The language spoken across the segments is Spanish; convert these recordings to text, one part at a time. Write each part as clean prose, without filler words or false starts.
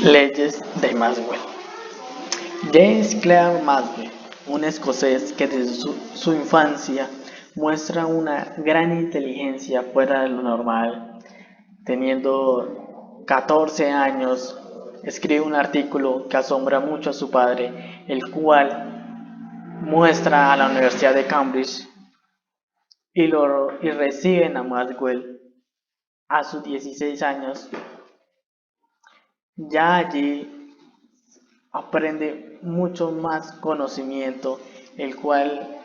Leyes de Maxwell. James Clerk Maxwell, un escocés que desde su infancia muestra una gran inteligencia fuera de lo normal. Teniendo 14 años, escribe un artículo que asombra mucho a su padre, el cual muestra a la Universidad de Cambridge y reciben a Maxwell a sus 16 años. Ya allí aprende mucho más conocimiento, el cual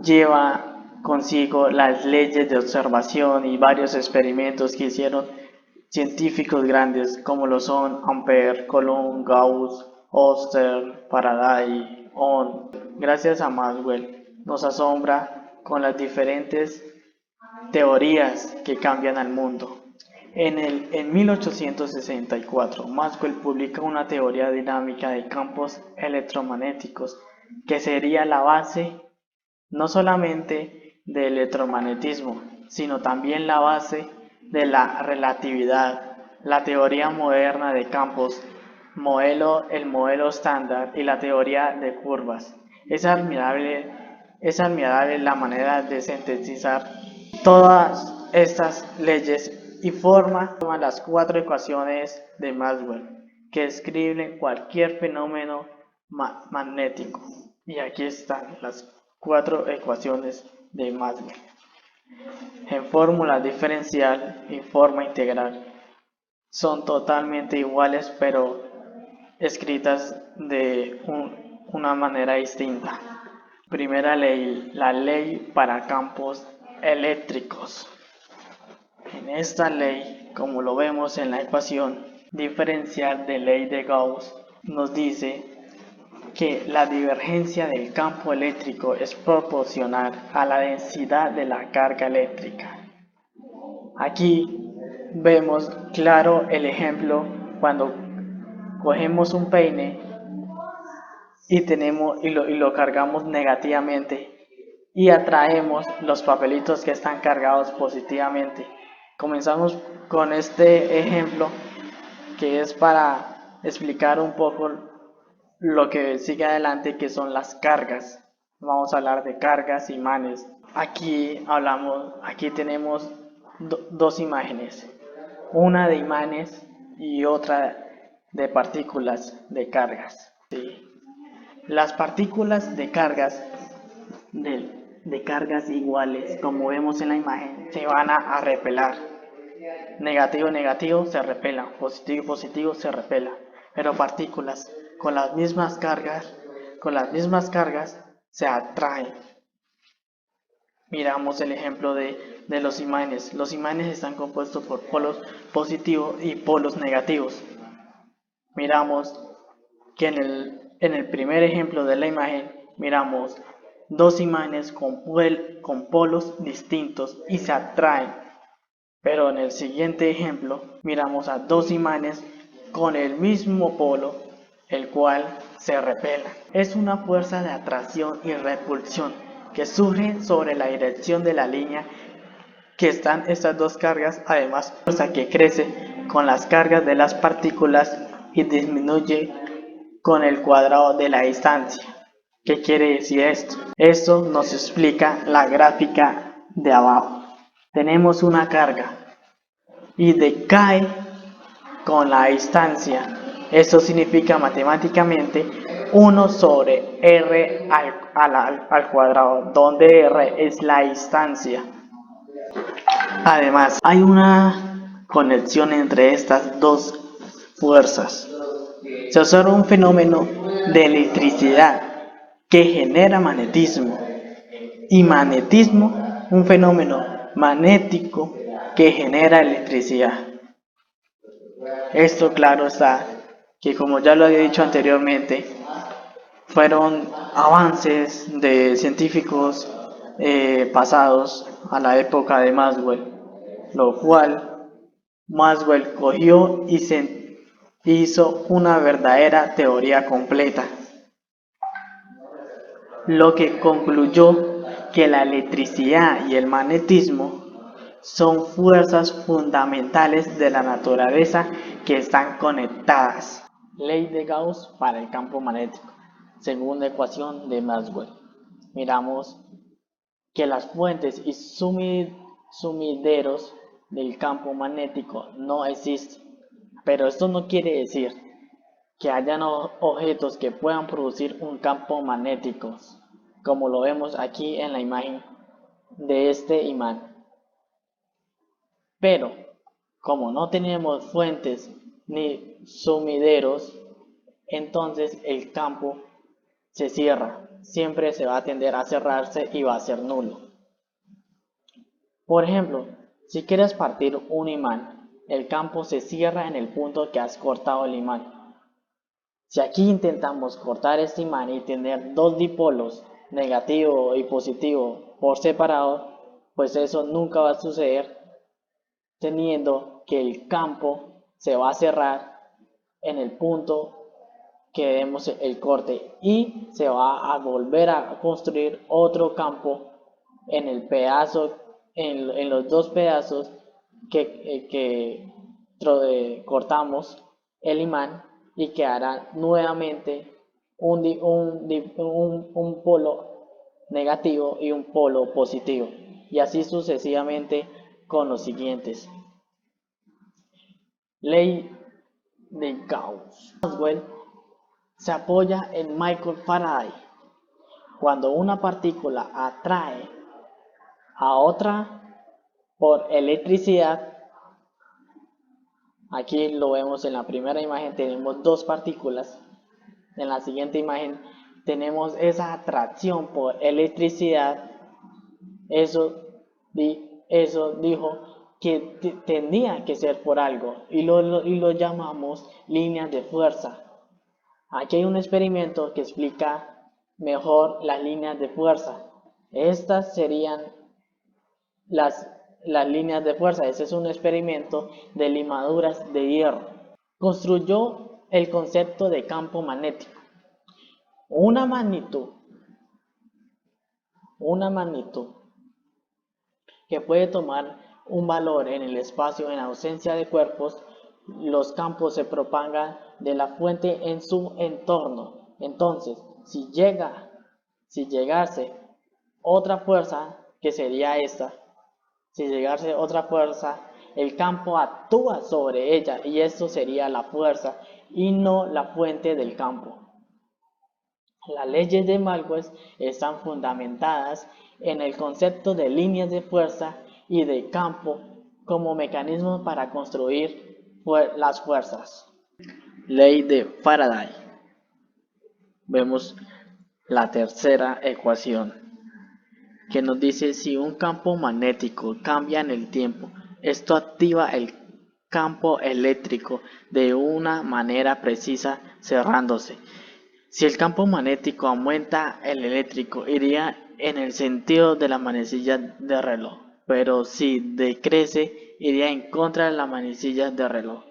lleva consigo las leyes de observación y varios experimentos que hicieron científicos grandes como lo son Ampere, Coulomb, Gauss, Oster, Faraday, Ohm. Gracias a Maxwell nos asombra con las diferentes teorías que cambian al mundo. En 1864, Maxwell publica una teoría dinámica de campos electromagnéticos que sería la base no solamente del electromagnetismo, sino también la base de la relatividad, la teoría moderna de campos, el modelo estándar y la teoría de curvas. Es admirable la manera de sintetizar todas estas leyes y forma las cuatro ecuaciones de Maxwell que describen cualquier fenómeno magnético. Y aquí están las cuatro ecuaciones de Maxwell en fórmula diferencial y forma integral. Son totalmente iguales pero escritas de una manera distinta. Primera ley, la ley para campos eléctricos. En esta ley, como lo vemos en la ecuación diferencial de ley de Gauss, nos dice que la divergencia del campo eléctrico es proporcional a la densidad de la carga eléctrica. Aquí vemos claro el ejemplo cuando cogemos un peine y lo cargamos negativamente y atraemos los papelitos que están cargados positivamente. Comenzamos con este ejemplo que es para explicar un poco lo que sigue adelante, que son las cargas. Vamos a hablar de cargas, imanes. Aquí tenemos dos imágenes, una de imanes y otra de partículas de cargas. ¿Sí? Las partículas de cargas de cargas iguales, como vemos en la imagen, se van a repelar. Negativo, negativo se repela, positivo, positivo se repela. Pero partículas con las mismas cargas se atraen. Miramos el ejemplo de los imanes. Los imanes están compuestos por polos positivos y polos negativos. Miramos que en el primer ejemplo de la imagen, miramos dos imanes con polos distintos y se atraen. Pero en el siguiente ejemplo, miramos a dos imanes con el mismo polo, el cual se repela. Es una fuerza de atracción y repulsión que surge sobre la dirección de la línea que están estas dos cargas, además fuerza que crece con las cargas de las partículas y disminuye con el cuadrado de la distancia. ¿Qué quiere decir esto? Esto nos explica la gráfica de abajo. Tenemos una carga y decae con la distancia. Esto significa matemáticamente 1 sobre r al cuadrado, donde r es la distancia. Además, hay una conexión entre estas dos fuerzas. Se observa un fenómeno de electricidad que genera magnetismo y magnetismo, un fenómeno magnético que genera electricidad. Esto claro está que, como ya lo había dicho anteriormente, fueron avances de científicos pasados a la época de Maxwell, lo cual Maxwell cogió y se hizo una verdadera teoría completa, lo que concluyó que la electricidad y el magnetismo son fuerzas fundamentales de la naturaleza que están conectadas. Ley de Gauss para el campo magnético. Segunda ecuación de Maxwell. Miramos que las fuentes y sumideros del campo magnético no existen. Pero esto no quiere decir que hayan objetos que puedan producir un campo magnético, como lo vemos aquí en la imagen de este imán. Pero como no tenemos fuentes ni sumideros, entonces el campo se cierra, siempre se va a tender a cerrarse y va a ser nulo. Por ejemplo, si quieres partir un imán, el campo se cierra en el punto que has cortado el imán. Si aquí intentamos cortar este imán y tener dos dipolos, negativo y positivo, por separado, pues eso nunca va a suceder, teniendo que el campo se va a cerrar en el punto que demos el corte y se va a volver a construir otro campo en el pedazo, en los dos pedazos que cortamos el imán, y quedará nuevamente un polo negativo y un polo positivo, y así sucesivamente con los siguientes. Ley de Gauss. Maxwell se apoya en Michael Faraday. Cuando una partícula atrae a otra por electricidad, aquí lo vemos en la primera imagen, tenemos dos partículas. En la siguiente imagen tenemos esa atracción por electricidad. Eso dijo que tenía que ser por algo, y lo llamamos líneas de fuerza. Aquí hay un experimento que explica mejor las líneas de fuerza. Estas serían las líneas de fuerza. Ese es un experimento de limaduras de hierro. Construyó el concepto de campo magnético. Una magnitud que puede tomar un valor en el espacio en ausencia de cuerpos. Los campos se propagan de la fuente en su entorno. Entonces, si llegase otra fuerza, que sería esta, si llegase otra fuerza, el campo actúa sobre ella, y esto sería la fuerza y no la fuente del campo. Las leyes de Maxwell están fundamentadas en el concepto de líneas de fuerza y de campo como mecanismos para construir las fuerzas. Ley de Faraday. Vemos la tercera ecuación, que nos dice: si un campo magnético cambia en el tiempo, esto activa el campo eléctrico de una manera precisa, cerrándose. Si el campo magnético aumenta, el eléctrico iría en el sentido de la manecilla de reloj, pero si decrece, iría en contra de la manecilla de reloj.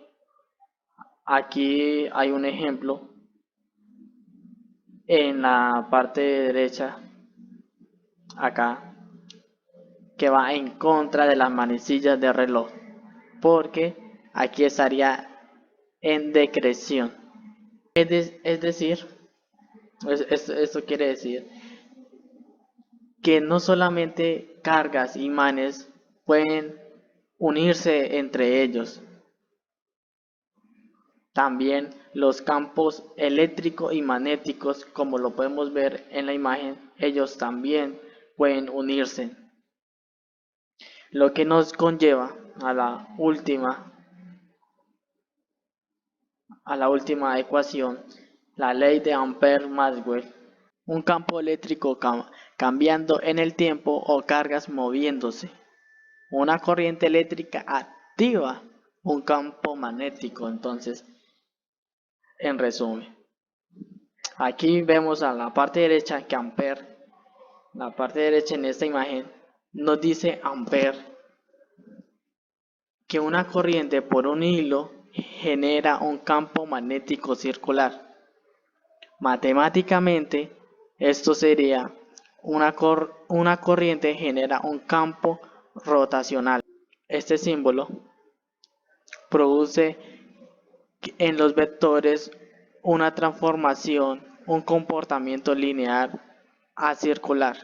Aquí hay un ejemplo en la parte derecha, acá, que va en contra de las manecillas de reloj, porque aquí estaría en decreción. Es decir, esto quiere decir que no solamente cargas, imanes, pueden unirse entre ellos, también los campos eléctricos y magnéticos, como lo podemos ver en la imagen, ellos también pueden unirse, lo que nos conlleva a la última ecuación, la ley de Ampère-Maxwell. Un campo eléctrico cambiando en el tiempo, o cargas moviéndose. Una corriente eléctrica activa un campo magnético. Entonces, en resumen, aquí vemos a la parte derecha que Ampère, la parte derecha en esta imagen, nos dice Ampère que una corriente por un hilo genera un campo magnético circular. Matemáticamente, esto sería una corriente genera un campo rotacional. Este símbolo produce en los vectores una transformación, un comportamiento lineal a circular.